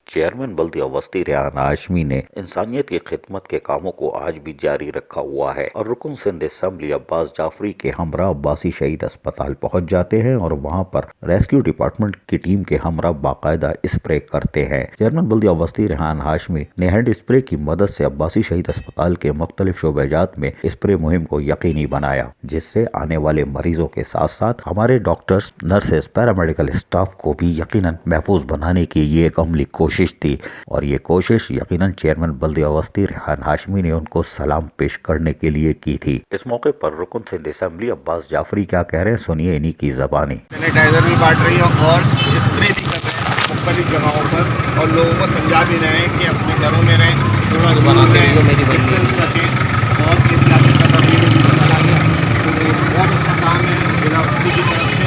Chairman بلدیہ وسطی ریحان ہاشمی نے انسانیت کی خدمت کے کاموں کو آج بھی جاری رکھا ہوا ہے اور رکن سندھ اسمبلی عباس جعفری کے ہمراہ عباسی شہید اسپتال پہنچ جاتے ہیں اور وہاں پر ریسکیو ڈپارٹمنٹ کی ٹیم کے ہمراہ باقاعدہ اسپرے کرتے ہیں۔ چیئرمین بلدیہ وسطی ریحان ہاشمی نے ہینڈ اسپرے کی مدد سے عباسی شہید اسپتال کے مختلف شعبہ جات میں اسپرے مہم کو یقینی بنایا، جس سے آنے والے مریضوں کے ساتھ ساتھ ہمارے ڈاکٹرز، نرسز، پیرامیڈیکل اسٹاف کو بھی یقیناً محفوظ بنانے کی یہ ایک عملی کوشش تھی اور یہ کوشش یقیناً چیئرمین بلدیہ وسطی ریحان ہاشمی نے ان کو سلام پیش کرنے کے لیے کی تھی۔ اس موقع پر رکن سندھ اسمبلی عباس جعفری کیا کہہ رہے ہیں، سنیے انہی کی زبانی۔ سینیٹائزر بھی بانٹ رہی ہے اور اسپرے بھی کر رہے ہیں مختلف جگہوں پر، اور لوگوں کو سمجھا بھی رہے ہیں کہ اپنے گھروں میں رہیں، تھوڑا دور رہیں، ڈسٹینس رکھیں اور احتیاطی تدابیر بھی بنا لیں۔ تو بہت اچھا کام ہے ضلع وسطی کی طرف سے،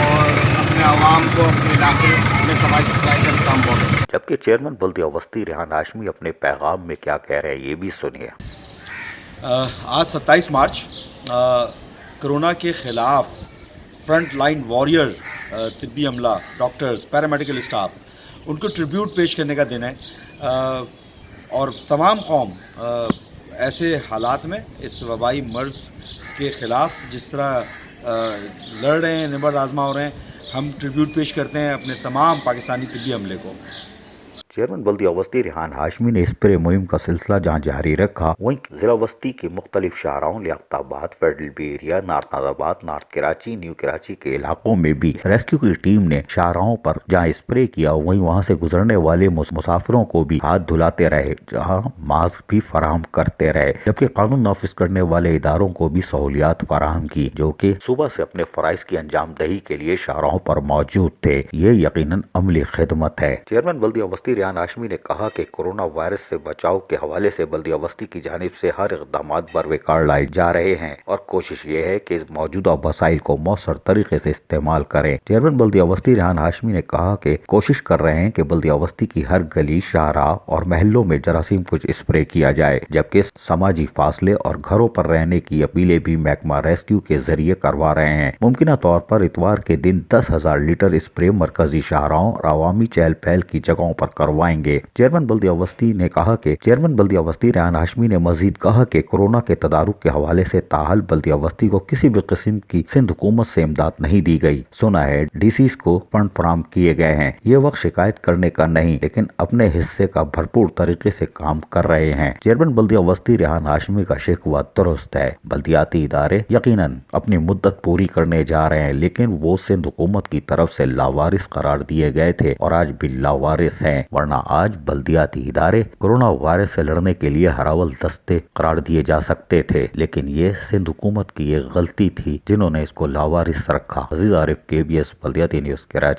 اور اپنے عوام کو اپنے علاقے میں صفائی ستھرائی کا کام بہت ہے۔ جبکہ چیئرمین بلدیہ وسطی ریحان ہاشمی اپنے پیغام میں کیا کہہ رہے ہیں، یہ بھی سنیے۔ آج 27 مارچ کرونا کے خلاف فرنٹ لائن واریر طبی عملہ، ڈاکٹرز، پیرامیڈیکل اسٹاف، ان کو ٹریبیوٹ پیش کرنے کا دن ہے، اور تمام قوم ایسے حالات میں اس وبائی مرض کے خلاف جس طرح لڑ رہے ہیں، نبرد آزما ہو رہے ہیں، ہم ٹریبیوٹ پیش کرتے ہیں اپنے تمام پاکستانی طبی عملے کو۔ چیئرمین بلدیہ وسطی ریحان ہاشمی نے اسپرے مہم کا سلسلہ جہاں جاری رکھا، وہیں ضلع وسطی کے مختلف شاہراہوں لیاقت آباد، فیڈرل بی ایریا، نارتھ آباد، نارتھ کراچی، نیو کراچی کے علاقوں میں بھی ریسکیو کی ٹیم نے شاہراہوں پر جہاں اسپرے کیا، وہیں وہاں سے گزرنے والے مسافروں کو بھی ہاتھ دھلاتے رہے، جہاں ماسک بھی فراہم کرتے رہے، جبکہ قانون نافذ کرنے والے اداروں کو بھی سہولیات فراہم کی، جو کہ صبح سے اپنے فرائض کی انجام دہی کے لیے شاہراہوں پر موجود تھے۔ یہ یقیناً عملی خدمت ہے۔ چیئرمین بلدیہ وسطی ریحان ہاشمی نے کہا کہ کورونا وائرس سے بچاؤ کے حوالے سے بلدیہ وسطی کی جانب سے ہر اقدامات بروقار لائے جا رہے ہیں اور کوشش یہ ہے کہ موجودہ وسائل کو مؤثر طریقے سے استعمال کریں۔ چیئرمین بلدیہ وسطی ریحان ہاشمی نے کہا کہ کوشش کر رہے ہیں کہ بلدیہ وسطی کی ہر گلی، شاہراہ اور محلوں میں جراثیم کچھ اسپرے کیا جائے، جبکہ سماجی فاصلے اور گھروں پر رہنے کی اپیلیں بھی محکمہ ریسکیو کے ذریعے کروا رہے ہیں۔ ممکنہ طور پر اتوار کے دن 10,000 لیٹر اسپرے مرکزی شاہراہوں اور عوامی چہل پہل کی جگہوں پر کروائیں گے۔ چیئرمین بلدیہ وسطی نے کہا کہ چیئرمین بلدیہ وسطی ریحان ہاشمی نے مزید کہا کہ کورونا کے تدارک کے حوالے سے تاحال بلدیہ وسطی کو کسی بھی قسم کی سندھ حکومت سے امداد نہیں دی گئی۔ سنا ہے ڈی سیز کو فنڈ فراہم کیے گئے ہیں، یہ وقت شکایت کرنے کا نہیں، لیکن اپنے حصے کا بھرپور طریقے سے کام کر رہے ہیں۔ چیئرمین بلدیہ وسطی ریحان ہاشمی کا شکوہ درست ہے، بلدیاتی ادارے یقیناً اپنی مدت پوری کرنے جا رہے ہیں، لیکن وہ سندھ حکومت کی طرف سے لاوارث قرار دیے گئے تھے اور آج بھی لاوارث ہیں، ورنہ آج بلدیاتی ادارے کورونا وائرس سے لڑنے کے لیے ہراول دستے قرار دیے جا سکتے تھے، لیکن یہ سندھ حکومت کی ایک غلطی تھی جنہوں نے اس کو لاوارث رکھا۔ عزیز عارف، KBS بلدیاتی نیوز، کراچی۔